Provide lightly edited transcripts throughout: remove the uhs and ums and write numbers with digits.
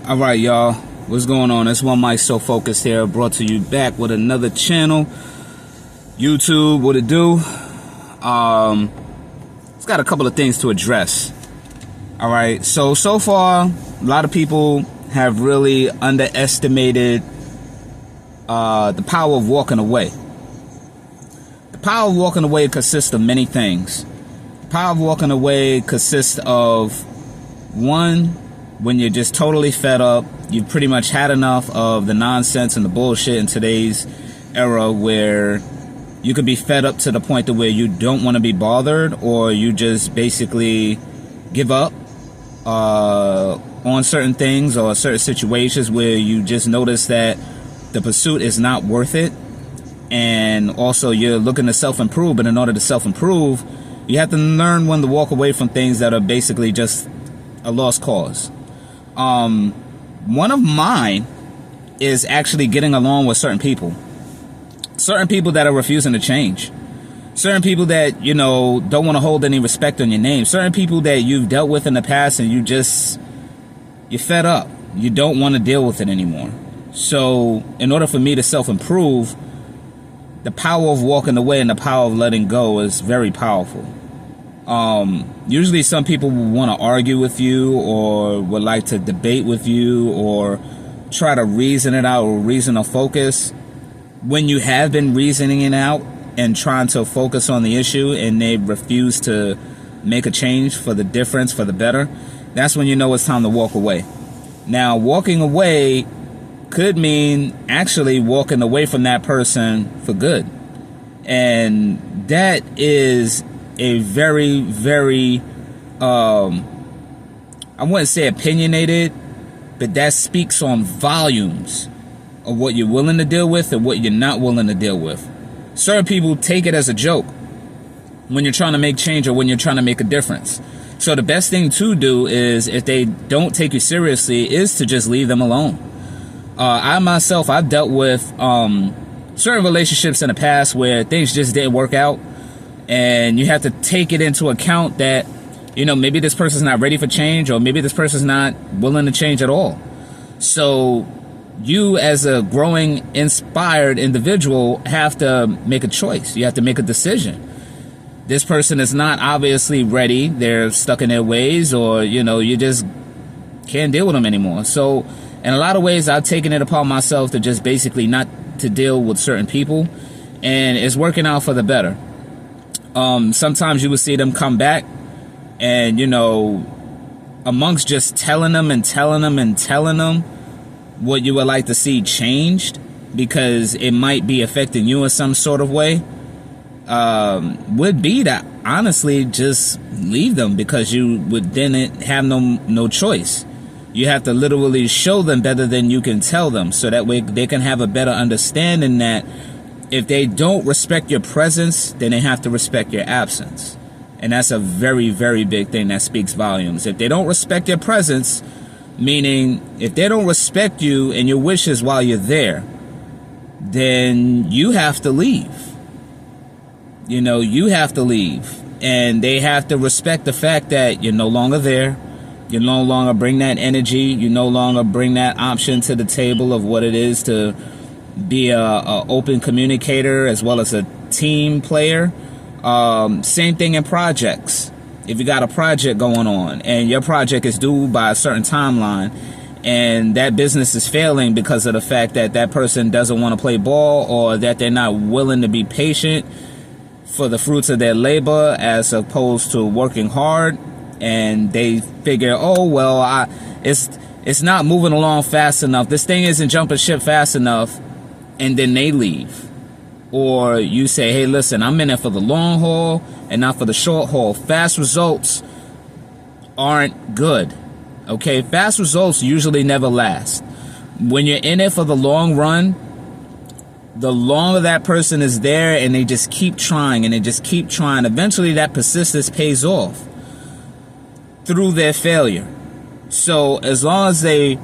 All right, y'all. What's going on? It's One Mic So Focused here, brought to you back with another channel. YouTube, what it do? It's got a couple of things to address. All right. So far, a lot of people have really underestimated the power of walking away. The power of walking away consists of many things. The power of walking away consists of, one, when you're just totally fed up, you've pretty much had enough of the nonsense and the bullshit in today's era, where you could be fed up to the point to where you don't want to be bothered, or you just basically give up on certain things or certain situations where you just notice that the pursuit is not worth it. And also you're looking to self-improve, but in order to self-improve, you have to learn when to walk away from things that are basically just a lost cause. One of mine is actually getting along with certain people that are refusing to change, certain people that, you know, don't want to hold any respect on your name, certain people that you've dealt with in the past and you're fed up. You don't want to deal with it anymore. So in order for me to self-improve, the power of walking away and the power of letting go is very powerful. Usually some people will want to argue with you, or would like to debate with you, or try to reason it out, or reason or focus. When you have been reasoning it out and trying to focus on the issue and they refuse to make a change for the difference, for the better, that's when you know it's time to walk away. Now, walking away could mean actually walking away from that person for good. And that is a very, very, I wouldn't say opinionated, but that speaks on volumes of what you're willing to deal with and what you're not willing to deal with. Certain people take it as a joke when you're trying to make change or when you're trying to make a difference. So the best thing to do is, if they don't take you seriously, is to just leave them alone. I've dealt with certain relationships in the past where things just didn't work out. And you have to take it into account that, you know, maybe this person's not ready for change, or maybe this person's not willing to change at all. So you, as a growing, inspired individual, have to make a choice. You have to make a decision. This person is not obviously ready. They're stuck in their ways, or, you know, you just can't deal with them anymore. So in a lot of ways, I've taken it upon myself to just basically not to deal with certain people, and it's working out for the better. Sometimes you will see them come back, and, you know, amongst just telling them what you would like to see changed, because it might be affecting you in some sort of way, would be to honestly just leave them, because you would then have no choice. You have to literally show them better than you can tell them, so that way they can have a better understanding that if they don't respect your presence, then they have to respect your absence. And that's a very, very big thing that speaks volumes. If they don't respect your presence, meaning if they don't respect you and your wishes while you're there, then you have to leave. You know, you have to leave. And they have to respect the fact that you're no longer there. You no longer bring that energy. You no longer bring that option to the table of what it is to be a open communicator as well as a team player. Same thing in projects. If you got a project going on and your project is due by a certain timeline, and that business is failing because of the fact that that person doesn't want to play ball, or that they're not willing to be patient for the fruits of their labor as opposed to working hard, and they figure, oh well, it's not moving along fast enough, this thing isn't jumping ship fast enough, and then they leave. Or you say, hey, listen, I'm in it for the long haul and not for the short haul. Fast results aren't good. Okay, fast results usually never last. When you're in it for the long run, the longer that person is there and they just keep trying and they just keep trying, eventually that persistence pays off through their failure. So as long as they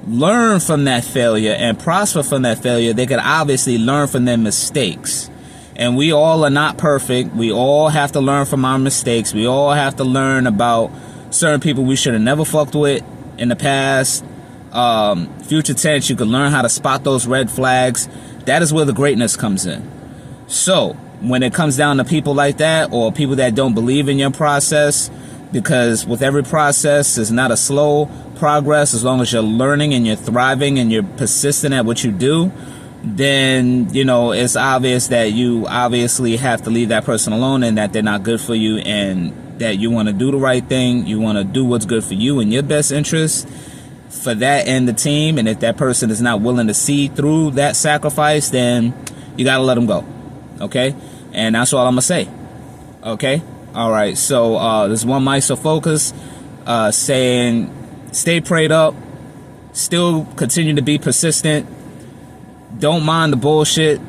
learn from that failure and prosper from that failure, they could obviously learn from their mistakes. And we all are not perfect. We all have to learn from our mistakes. We all have to learn about certain people we should have never fucked with in the past. future tense, you can learn how to spot those red flags. That is where the greatness comes in. So when it comes down to people like that, or people that don't believe in your process, because with every process, it's not a slow progress. As long as you're learning and you're thriving and you're persistent at what you do, then, you know, it's obvious that you obviously have to leave that person alone, and that they're not good for you, and that you want to do the right thing. You want to do what's good for you and your best interest for that and the team. And if that person is not willing to see through that sacrifice, then you got to let them go. Okay? And that's all I'm going to say. Okay? All right. So there's one mic, so focus, saying stay prayed up, still continue to be persistent. Don't mind the bullshit.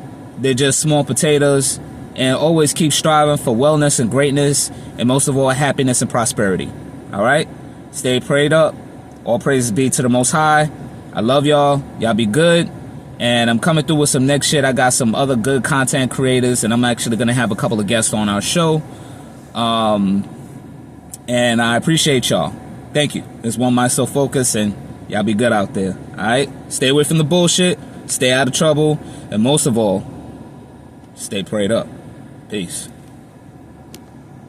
They're just small potatoes. And always keep striving for wellness and greatness, and most of all, happiness and prosperity. All right? Stay prayed up. All praises be to the Most High. I love y'all. Y'all be good. And I'm coming through with some next shit. I got some other good content creators, and I'm actually going to have a couple of guests on our show. And I appreciate y'all. Thank you. It's one myself focus, and y'all be good out there. All right? Stay away from the bullshit. Stay out of trouble. And most of all, stay prayed up. Peace.